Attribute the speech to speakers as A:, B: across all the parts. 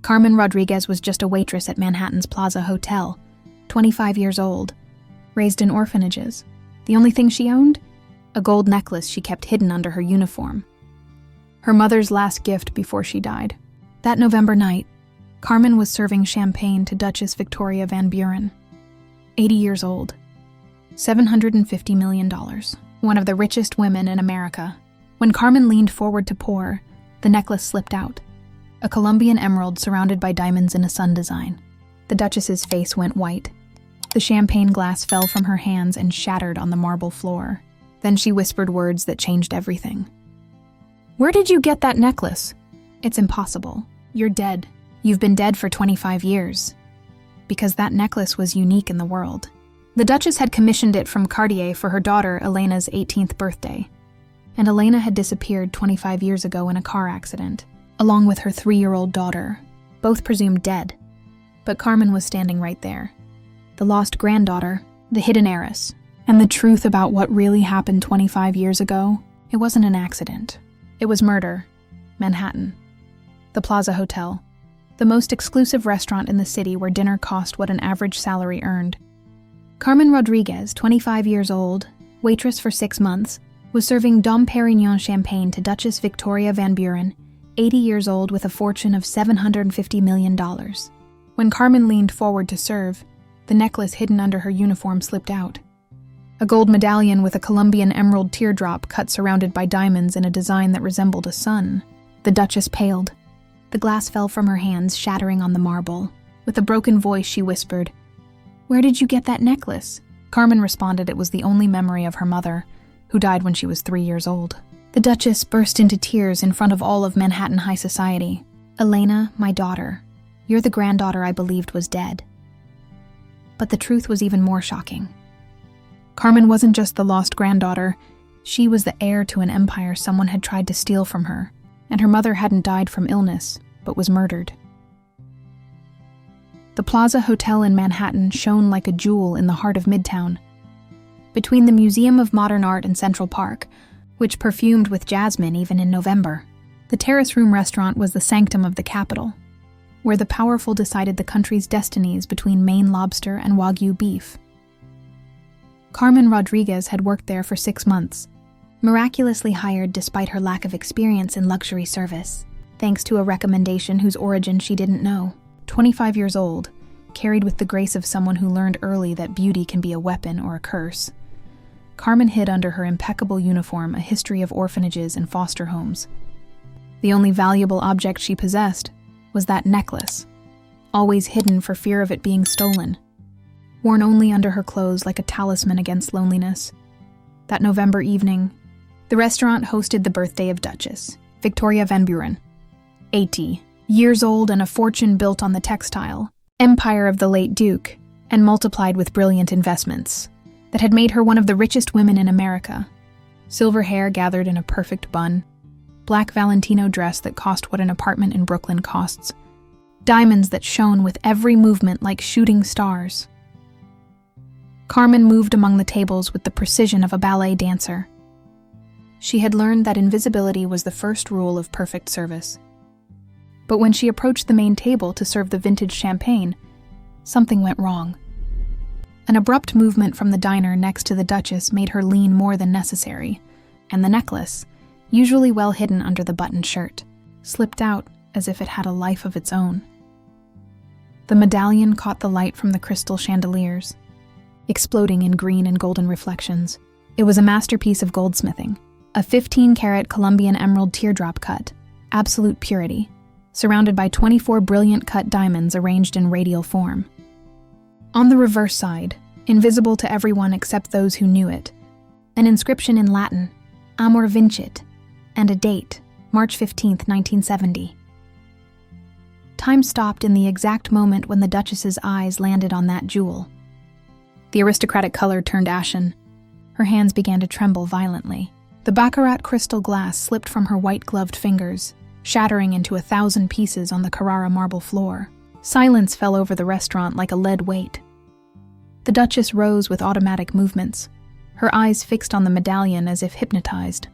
A: Carmen Rodriguez was just a waitress at Manhattan's Plaza Hotel, 25 years old, raised in orphanages. The only thing she owned? A gold necklace she kept hidden under her uniform. Her mother's last gift before she died. That November night, Carmen was serving champagne to Duchess Victoria Van Buren, 80 years old, $750 million, one of the richest women in America. When Carmen leaned forward to pour, the necklace slipped out, a Colombian emerald surrounded by diamonds in a sun design. The Duchess's face went white. The champagne glass fell from her hands and shattered on the marble floor. Then she whispered words that changed everything. "Where did you get that necklace?" "It's impossible. You're dead. You've been dead for 25 years. Because that necklace was unique in the world." The Duchess had commissioned it from Cartier for her daughter Elena's 18th birthday. And Elena had disappeared 25 years ago in a car accident, along with her 3-year-old daughter, both presumed dead. But Carmen was standing right there. The lost granddaughter, the hidden heiress, and the truth about what really happened 25 years ago. It wasn't an accident. It was murder. Manhattan. The Plaza Hotel, the most exclusive restaurant in the city where dinner cost what an average salary earned. Carmen Rodriguez, 25 years old, waitress for 6 months, was serving Dom Perignon champagne to Duchess Victoria Van Buren, 80 years old with a fortune of $750 million. When Carmen leaned forward to serve, the necklace hidden under her uniform slipped out. A gold medallion with a Colombian emerald teardrop cut surrounded by diamonds in a design that resembled a sun. The Duchess paled. The glass fell from her hands, shattering on the marble. With a broken voice, she whispered, "Where did you get that necklace?" Carmen responded it was the only memory of her mother, who died when she was 3 years old. The Duchess burst into tears in front of all of Manhattan high society. "Elena, my daughter, you're the granddaughter I believed was dead." But the truth was even more shocking. Carmen wasn't just the lost granddaughter, she was the heir to an empire someone had tried to steal from her, and her mother hadn't died from illness, but was murdered. The Plaza Hotel in Manhattan shone like a jewel in the heart of Midtown. Between the Museum of Modern Art and Central Park, which perfumed with jasmine even in November, the Terrace Room restaurant was the sanctum of the capital, where the powerful decided the country's destinies between Maine lobster and Wagyu beef. Carmen Rodriguez had worked there for 6 months, miraculously hired despite her lack of experience in luxury service, thanks to a recommendation whose origin she didn't know. 25 years old, carried with the grace of someone who learned early that beauty can be a weapon or a curse, Carmen hid under her impeccable uniform a history of orphanages and foster homes. The only valuable object she possessed was that necklace, always hidden for fear of it being stolen, worn only under her clothes like a talisman against loneliness. That November evening, the restaurant hosted the birthday of Duchess Victoria Van Buren, 80 years old and a fortune built on the textile empire of the late Duke and multiplied with brilliant investments that had made her one of the richest women in America. Silver hair gathered in a perfect bun, black Valentino dress that cost what an apartment in Brooklyn costs, diamonds that shone with every movement like shooting stars. Carmen moved among the tables with the precision of a ballet dancer. She had learned that invisibility was the first rule of perfect service. But when she approached the main table to serve the vintage champagne, something went wrong. An abrupt movement from the diner next to the Duchess made her lean more than necessary, and the necklace, usually well hidden under the buttoned shirt, slipped out as if it had a life of its own. The medallion caught the light from the crystal chandeliers, exploding in green and golden reflections. It was a masterpiece of goldsmithing, a 15-carat Colombian emerald teardrop cut, absolute purity, surrounded by 24 brilliant cut diamonds arranged in radial form. On the reverse side, invisible to everyone except those who knew it, an inscription in Latin, Amor Vincit, and a date, March 15, 1970. Time stopped in the exact moment when the Duchess's eyes landed on that jewel. The aristocratic color turned ashen. Her hands began to tremble violently. The baccarat crystal glass slipped from her white-gloved fingers, shattering into 1,000 pieces on the Carrara marble floor. Silence fell over the restaurant like a lead weight. The Duchess rose with automatic movements, her eyes fixed on the medallion as if hypnotized.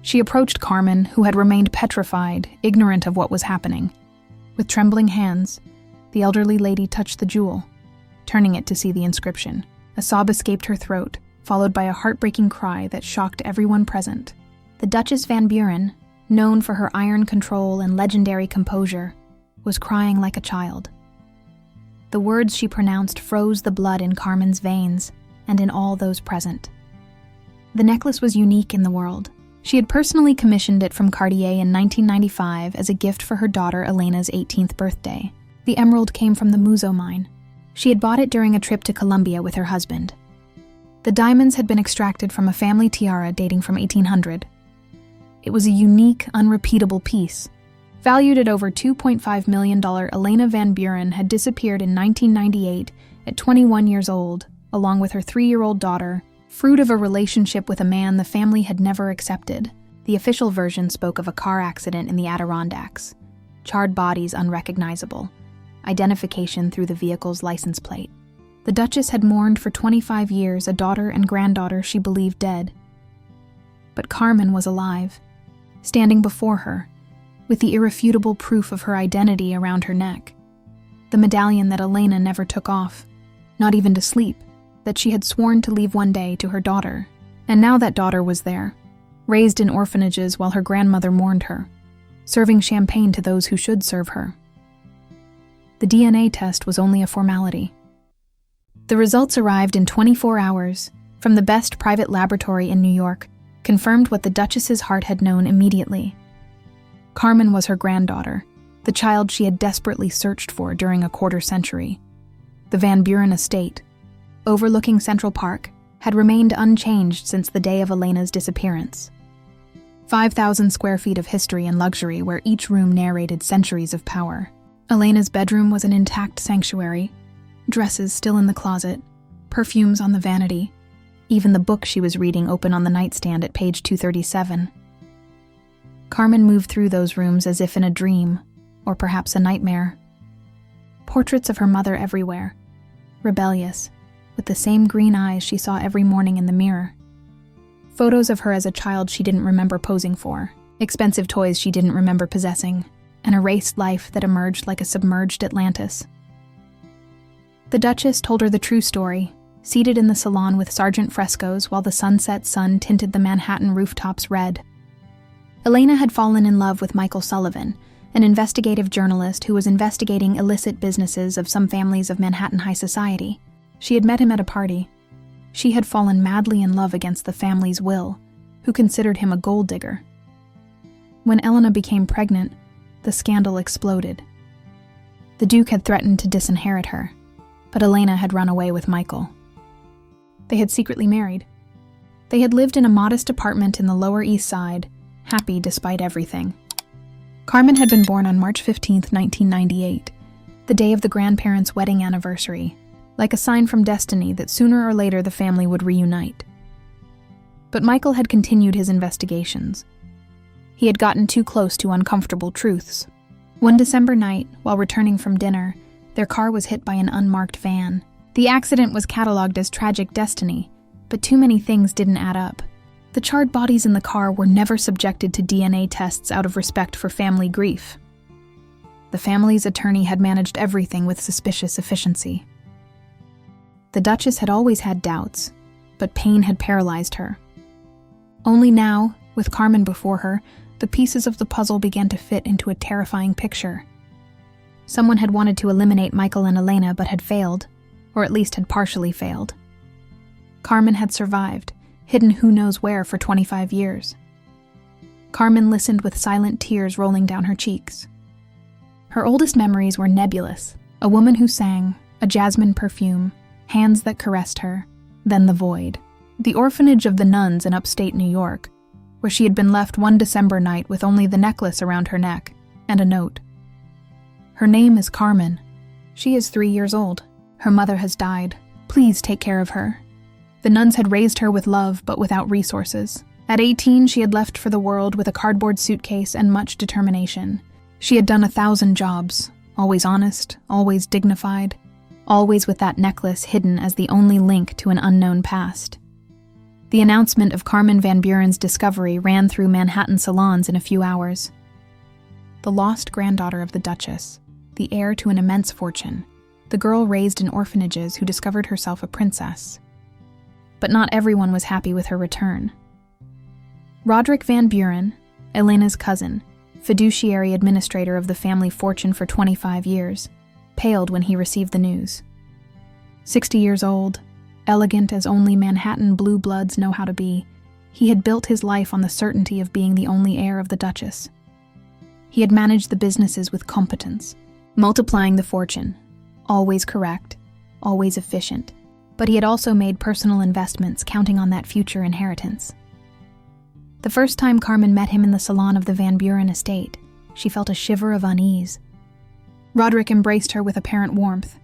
A: She approached Carmen, who had remained petrified, ignorant of what was happening. With trembling hands, the elderly lady touched the jewel, turning it to see the inscription. A sob escaped her throat, followed by a heartbreaking cry that shocked everyone present. The Duchess Van Buren, known for her iron control and legendary composure, was crying like a child. The words she pronounced froze the blood in Carmen's veins and in all those present. The necklace was unique in the world. She had personally commissioned it from Cartier in 1995 as a gift for her daughter Elena's 18th birthday. The emerald came from the Muzo mine. She had bought it during a trip to Colombia with her husband. The diamonds had been extracted from a family tiara dating from 1800. It was a unique, unrepeatable piece. Valued at over $2.5 million, Elena Van Buren had disappeared in 1998 at 21 years old, along with her 3-year-old daughter, fruit of a relationship with a man the family had never accepted. The official version spoke of a car accident in the Adirondacks. Charred bodies unrecognizable. Identification through the vehicle's license plate. The Duchess had mourned for 25 years a daughter and granddaughter she believed dead. But Carmen was alive, standing before her, with the irrefutable proof of her identity around her neck. The medallion that Elena never took off, not even to sleep, that she had sworn to leave one day to her daughter. And now that daughter was there, raised in orphanages while her grandmother mourned her, serving champagne to those who should serve her. The DNA test was only a formality. The results arrived in 24 hours from the best private laboratory in New York, confirmed what the Duchess's heart had known immediately. Carmen was her granddaughter, the child she had desperately searched for during a quarter century. The Van Buren estate, overlooking Central Park, had remained unchanged since the day of Elena's disappearance. 5,000 square feet of history and luxury where each room narrated centuries of power. Elena's bedroom was an intact sanctuary, dresses still in the closet, perfumes on the vanity, even the book she was reading open on the nightstand at page 237. Carmen moved through those rooms as if in a dream, or perhaps a nightmare. Portraits of her mother everywhere, rebellious, with the same green eyes she saw every morning in the mirror. Photos of her as a child she didn't remember posing for, expensive toys she didn't remember possessing, an erased life that emerged like a submerged Atlantis. The Duchess told her the true story, seated in the salon with Sargent frescoes while the sunset sun tinted the Manhattan rooftops red. Elena had fallen in love with Michael Sullivan, an investigative journalist who was investigating illicit businesses of some families of Manhattan high society. She had met him at a party. She had fallen madly in love against the family's will, who considered him a gold digger. When Elena became pregnant, the scandal exploded. The Duke had threatened to disinherit her, but Elena had run away with Michael. They had secretly married. They had lived in a modest apartment in the Lower East Side, happy despite everything. Carmen had been born on March 15, 1998, the day of the grandparents' wedding anniversary, like a sign from destiny that sooner or later the family would reunite. But Michael had continued his investigations. He had gotten too close to uncomfortable truths. One December night, while returning from dinner, their car was hit by an unmarked van. The accident was catalogued as tragic destiny, but too many things didn't add up. The charred bodies in the car were never subjected to DNA tests out of respect for family grief. The family's attorney had managed everything with suspicious efficiency. The Duchess had always had doubts, but pain had paralyzed her. Only now, with Carmen before her, the pieces of the puzzle began to fit into a terrifying picture. Someone had wanted to eliminate Michael and Elena but had failed, or at least had partially failed. Carmen had survived, hidden who knows where for 25 years. Carmen listened with silent tears rolling down her cheeks. Her oldest memories were nebulous: a woman who sang, a jasmine perfume, hands that caressed her, then the void. The orphanage of the nuns in upstate New York, where she had been left one December night with only the necklace around her neck and a note. Her name is Carmen. She is 3 years old. Her mother has died. Please take care of her. The nuns had raised her with love but without resources. At 18, she had left for the world with a cardboard suitcase and much determination. She had done 1,000 jobs, always honest, always dignified, always with that necklace hidden as the only link to an unknown past. The announcement of Carmen Van Buren's discovery ran through Manhattan salons in a few hours. The lost granddaughter of the Duchess, the heir to an immense fortune, the girl raised in orphanages who discovered herself a princess. But not everyone was happy with her return. Roderick Van Buren, Elena's cousin, fiduciary administrator of the family fortune for 25 years, paled when he received the news. 60 years old, elegant as only Manhattan blue bloods know how to be, he had built his life on the certainty of being the only heir of the Duchess. He had managed the businesses with competence, multiplying the fortune, always correct, always efficient, but he had also made personal investments counting on that future inheritance. The first time Carmen met him in the salon of the Van Buren estate, she felt a shiver of unease. Roderick embraced her with apparent warmth,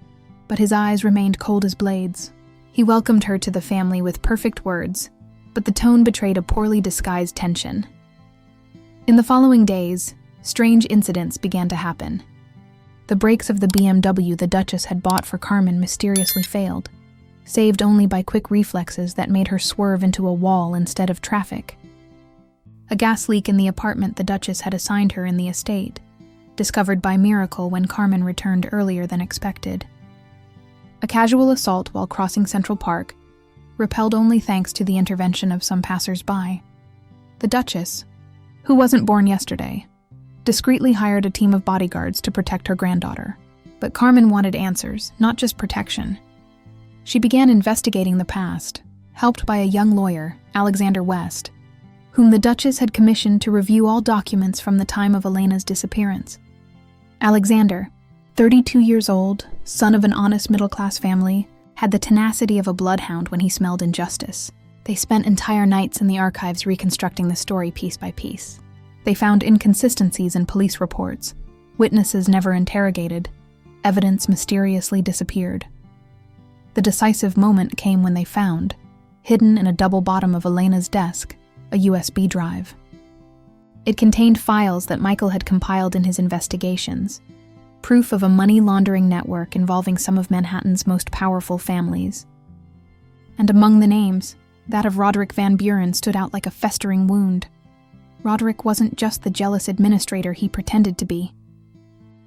A: but his eyes remained cold as blades. He welcomed her to the family with perfect words, but the tone betrayed a poorly disguised tension. In the following days, strange incidents began to happen. The brakes of the BMW the Duchess had bought for Carmen mysteriously failed, saved only by quick reflexes that made her swerve into a wall instead of traffic. A gas leak in the apartment the Duchess had assigned her in the estate, discovered by miracle when Carmen returned earlier than expected. A casual assault while crossing Central Park, repelled only thanks to the intervention of some passers-by. The Duchess, who wasn't born yesterday, discreetly hired a team of bodyguards to protect her granddaughter. But Carmen wanted answers, not just protection. She began investigating the past, helped by a young lawyer, Alexander West, whom the Duchess had commissioned to review all documents from the time of Elena's disappearance. Alexander, 32 years old, son of an honest middle-class family, had the tenacity of a bloodhound when he smelled injustice. They spent entire nights in the archives reconstructing the story piece by piece. They found inconsistencies in police reports, witnesses never interrogated, evidence mysteriously disappeared. The decisive moment came when they found, hidden in a double bottom of Elena's desk, a USB drive. It contained files that Michael had compiled in his investigations, proof of a money laundering network involving some of Manhattan's most powerful families. And among the names, that of Roderick Van Buren stood out like a festering wound. Roderick wasn't just the jealous administrator he pretended to be.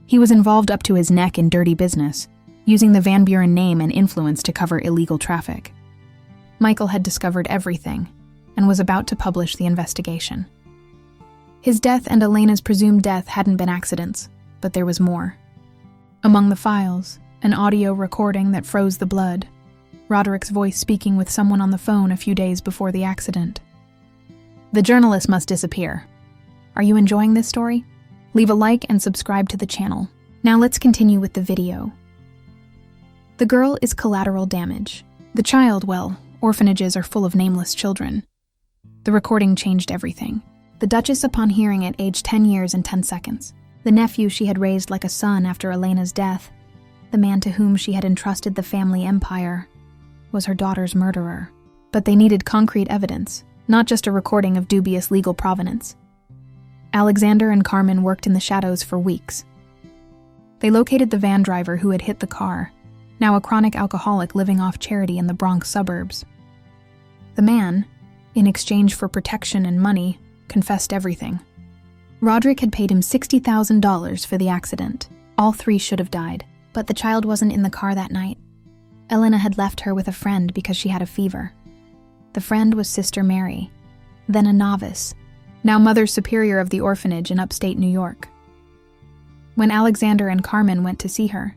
A: He was involved up to his neck in dirty business, using the Van Buren name and influence to cover illegal traffic. Michael had discovered everything, and was about to publish the investigation. His death and Elena's presumed death hadn't been accidents, but there was more. Among the files, an audio recording that froze the blood, Roderick's voice speaking with someone on the phone a few days before the accident. The journalist must disappear. Are you enjoying this story? Leave a like and subscribe to the channel. Now let's continue with the video. The girl is collateral damage. The child, well, orphanages are full of nameless children. The recording changed everything. The Duchess, upon hearing it, aged 10 years and 10 seconds. The nephew she had raised like a son after Elena's death, the man to whom she had entrusted the family empire, was her daughter's murderer. But they needed concrete evidence, not just a recording of dubious legal provenance. Alexander and Carmen worked in the shadows for weeks. They located the van driver who had hit the car, now a chronic alcoholic living off charity in the Bronx suburbs. The man, in exchange for protection and money, confessed everything. Roderick had paid him $60,000 for the accident. All three should have died, but the child wasn't in the car that night. Elena had left her with a friend because she had a fever. The friend was Sister Mary, then a novice, now Mother Superior of the orphanage in upstate New York. When Alexander and Carmen went to see her,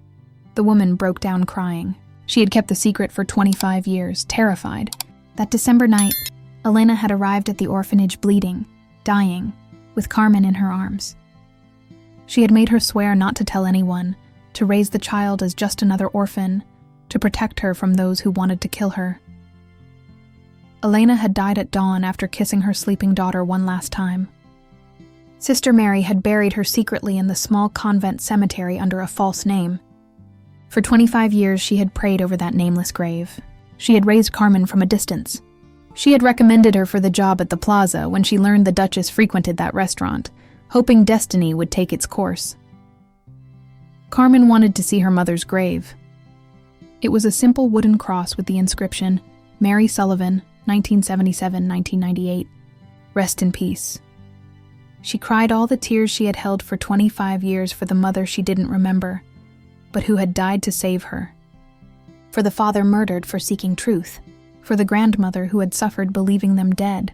A: the woman broke down crying. She had kept the secret for 25 years, terrified. That December night, Elena had arrived at the orphanage bleeding, dying, with Carmen in her arms. She had made her swear not to tell anyone, to raise the child as just another orphan, to protect her from those who wanted to kill her. Elena had died at dawn after kissing her sleeping daughter one last time. Sister Mary had buried her secretly in the small convent cemetery under a false name. For 25 years she had prayed over that nameless grave. She had raised Carmen from a distance. She had recommended her for the job at the plaza when she learned the Duchess frequented that restaurant, hoping destiny would take its course. Carmen wanted to see her mother's grave. It was a simple wooden cross with the inscription, Mary Sullivan, 1977-1998. Rest in peace. She cried all the tears she had held for 25 years for the mother she didn't remember, but who had died to save her. For the father murdered for seeking truth, for the grandmother who had suffered believing them dead.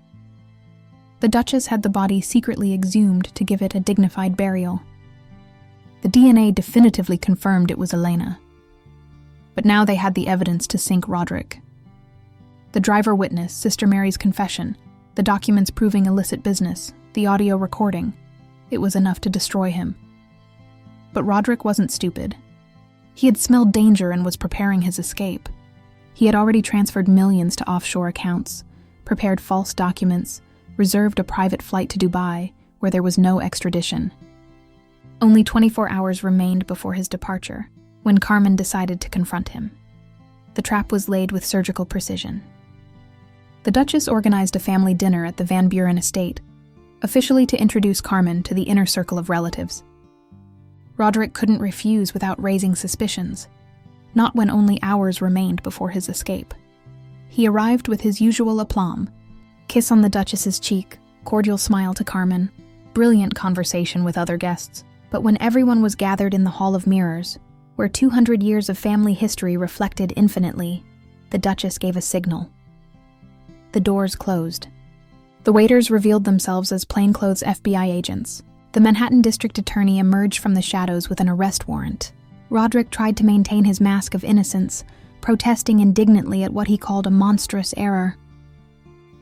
A: The Duchess had the body secretly exhumed to give it a dignified burial. The DNA definitively confirmed it was Elena. But now they had the evidence to sink Roderick. The driver witness, Sister Mary's confession, the documents proving illicit business, the audio recording. It was enough to destroy him. But Roderick wasn't stupid. He had smelled danger and was preparing his escape. He had already transferred millions to offshore accounts, prepared false documents, reserved a private flight to Dubai, where there was no extradition. Only 24 hours remained before his departure, when Carmen decided to confront him. The trap was laid with surgical precision. The Duchess organized a family dinner at the Van Buren estate, officially to introduce Carmen to the inner circle of relatives. Roderick couldn't refuse without raising suspicions, not when only hours remained before his escape. He arrived with his usual aplomb, kiss on the Duchess's cheek, cordial smile to Carmen, brilliant conversation with other guests. But when everyone was gathered in the Hall of Mirrors, where 200 years of family history reflected infinitely, the Duchess gave a signal. The doors closed. The waiters revealed themselves as plainclothes FBI agents. The Manhattan District Attorney emerged from the shadows with an arrest warrant. Roderick tried to maintain his mask of innocence, protesting indignantly at what he called a monstrous error.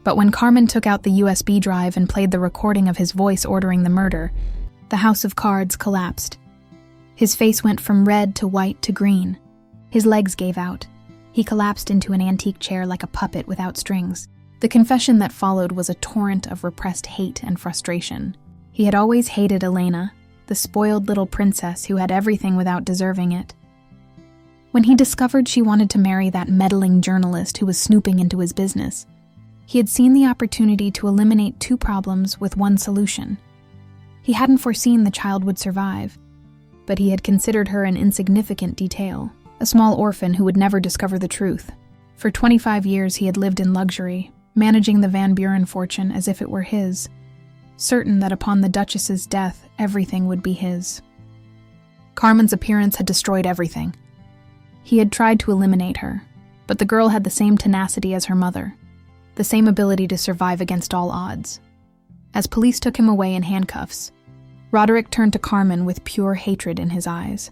A: But when Carmen took out the USB drive and played the recording of his voice ordering the murder, the house of cards collapsed. His face went from red to white to green. His legs gave out. He collapsed into an antique chair like a puppet without strings. The confession that followed was a torrent of repressed hate and frustration. He had always hated Elena, the spoiled little princess who had everything without deserving it. When he discovered she wanted to marry that meddling journalist who was snooping into his business, he had seen the opportunity to eliminate two problems with one solution. He hadn't foreseen the child would survive, but he had considered her an insignificant detail, a small orphan who would never discover the truth. For 25 years he had lived in luxury, managing the Van Buren fortune as if it were his, certain that upon the Duchess's death everything would be his. Carmen's appearance had destroyed everything. He had tried to eliminate her, but the girl had the same tenacity as her mother, the same ability to survive against all odds. As police took him away in handcuffs, Roderick turned to Carmen with pure hatred in his eyes.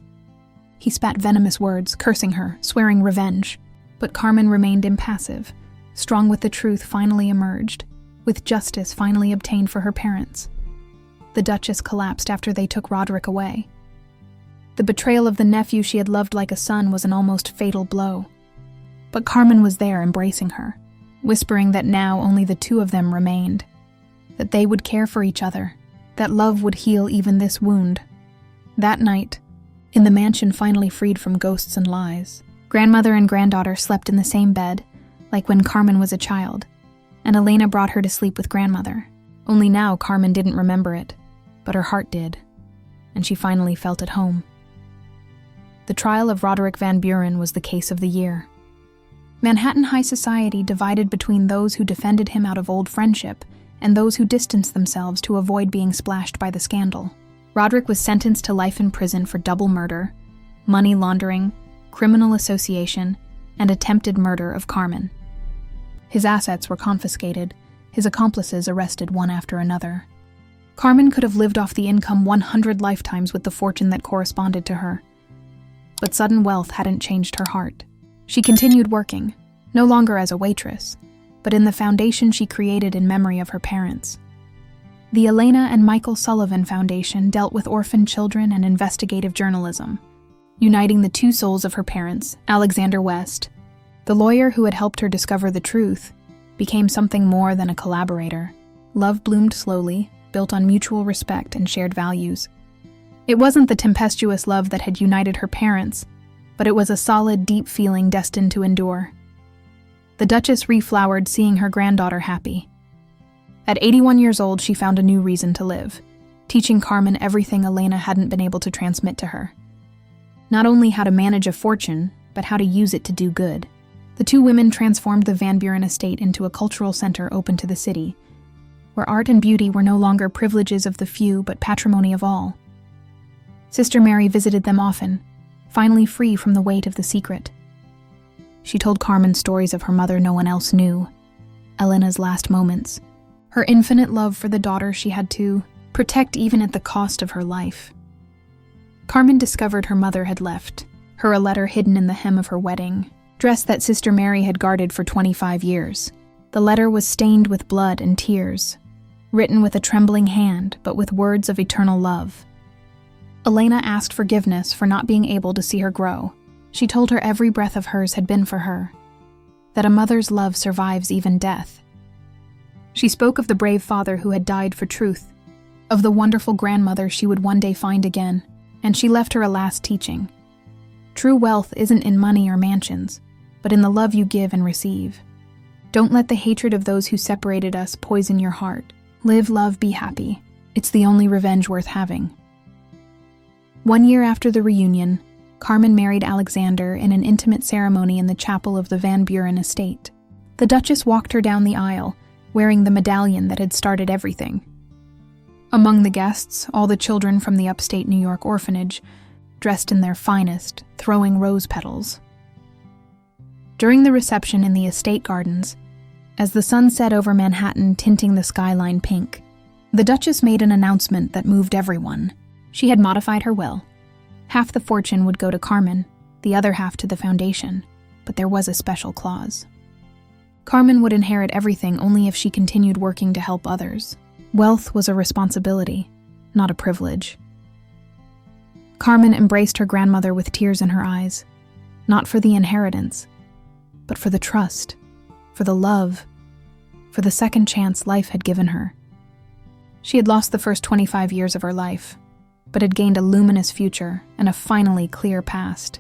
A: He spat venomous words, cursing her, swearing revenge. But Carmen remained impassive, strong with the truth finally emerged, with justice finally obtained for her parents. The Duchess collapsed after they took Roderick away. The betrayal of the nephew she had loved like a son was an almost fatal blow. But Carmen was there embracing her, whispering that now only the two of them remained, that they would care for each other, that love would heal even this wound. That night, in the mansion finally freed from ghosts and lies, grandmother and granddaughter slept in the same bed, like when Carmen was a child, and Elena brought her to sleep with grandmother. Only now Carmen didn't remember it, but her heart did, and she finally felt at home. The trial of Roderick Van Buren was the case of the year. Manhattan high society divided between those who defended him out of old friendship and those who distanced themselves to avoid being splashed by the scandal. Roderick was sentenced to life in prison for double murder, money laundering, criminal association, and attempted murder of Carmen. His assets were confiscated, his accomplices arrested one after another. Carmen could have lived off the income 100 lifetimes with the fortune that corresponded to her. But sudden wealth hadn't changed her heart. She continued working, no longer as a waitress, but in the foundation she created in memory of her parents. The Elena and Michael Sullivan Foundation dealt with orphan children and investigative journalism, uniting the two souls of her parents. Alexander West, the lawyer who had helped her discover the truth, became something more than a collaborator. Love bloomed slowly, built on mutual respect and shared values. It wasn't the tempestuous love that had united her parents, but it was a solid, deep feeling destined to endure. The Duchess reflowered seeing her granddaughter happy. At 81 years old, she found a new reason to live, teaching Carmen everything Elena hadn't been able to transmit to her. Not only how to manage a fortune, but how to use it to do good. The two women transformed the Van Buren estate into a cultural center open to the city, where art and beauty were no longer privileges of the few but patrimony of all. Sister Mary visited them often, finally free from the weight of the secret. She told Carmen stories of her mother no one else knew, Elena's last moments, her infinite love for the daughter she had to protect even at the cost of her life. Carmen discovered her mother had left, her a letter hidden in the hem of her wedding dress that Sister Mary had guarded for 25 years. The letter was stained with blood and tears, written with a trembling hand but with words of eternal love. Elena asked forgiveness for not being able to see her grow. She told her every breath of hers had been for her, that a mother's love survives even death. She spoke of the brave father who had died for truth, of the wonderful grandmother she would one day find again, and she left her a last teaching. True wealth isn't in money or mansions, but in the love you give and receive. Don't let the hatred of those who separated us poison your heart. Live, love, be happy. It's the only revenge worth having. 1 year after the reunion, Carmen married Alexander in an intimate ceremony in the chapel of the Van Buren estate. The Duchess walked her down the aisle, wearing the medallion that had started everything. Among the guests, all the children from the upstate New York orphanage, dressed in their finest, throwing rose petals. During the reception in the estate gardens, as the sun set over Manhattan tinting the skyline pink, the Duchess made an announcement that moved everyone. She had modified her will. Half the fortune would go to Carmen, the other half to the foundation, but there was a special clause. Carmen would inherit everything only if she continued working to help others. Wealth was a responsibility, not a privilege. Carmen embraced her grandmother with tears in her eyes, not for the inheritance, but for the trust, for the love, for the second chance life had given her. She had lost the first 25 years of her life, but had gained a luminous future and a finally clear past.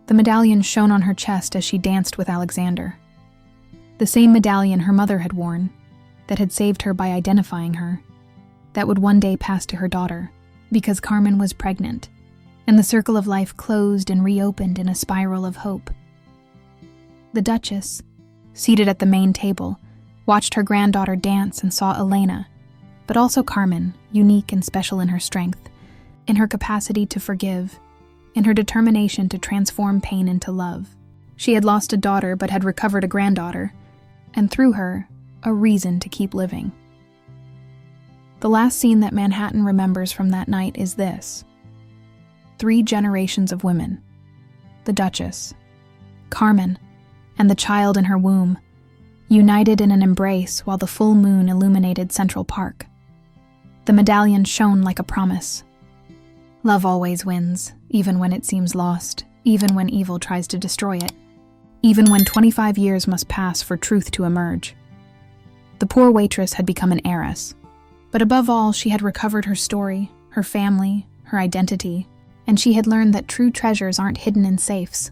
A: The medallion shone on her chest as she danced with Alexander. The same medallion her mother had worn, that had saved her by identifying her, that would one day pass to her daughter, because Carmen was pregnant, and the circle of life closed and reopened in a spiral of hope. The Duchess, seated at the main table, watched her granddaughter dance and saw Elena, but also Carmen, unique and special in her strength, in her capacity to forgive, in her determination to transform pain into love. She had lost a daughter but had recovered a granddaughter, and through her, a reason to keep living. The last scene that Manhattan remembers from that night is this. 3 generations of women, the Duchess, Carmen, and the child in her womb, united in an embrace while the full moon illuminated Central Park. The medallion shone like a promise. Love always wins, even when it seems lost, even when evil tries to destroy it, even when 25 years must pass for truth to emerge. The poor waitress had become an heiress, but above all, she had recovered her story, her family, her identity, and she had learned that true treasures aren't hidden in safes,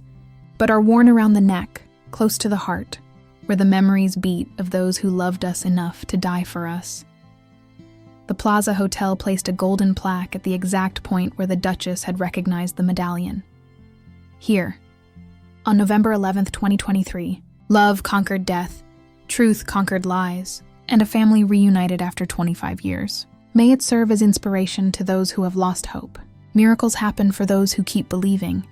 A: but are worn around the neck, close to the heart, where the memories beat of those who loved us enough to die for us. The Plaza Hotel placed a golden plaque at the exact point where the Duchess had recognized the medallion. Here, on November 11th, 2023, love conquered death, truth conquered lies, and a family reunited after 25 years. May it serve as inspiration to those who have lost hope. Miracles happen for those who keep believing.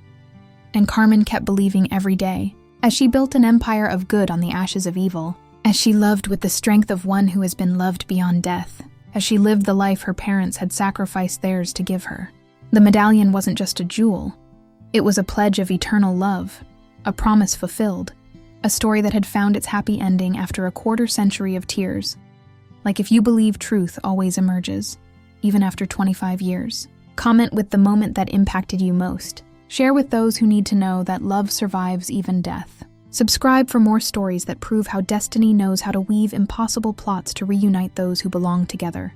A: And Carmen kept believing every day, as she built an empire of good on the ashes of evil, as she loved with the strength of one who has been loved beyond death, as she lived the life her parents had sacrificed theirs to give her. The medallion wasn't just a jewel. It was a pledge of eternal love, a promise fulfilled, a story that had found its happy ending after a quarter-century of tears. Like if you believe truth always emerges, even after 25 years. Comment with the moment that impacted you most. Share with those who need to know that love survives even death. Subscribe for more stories that prove how destiny knows how to weave impossible plots to reunite those who belong together.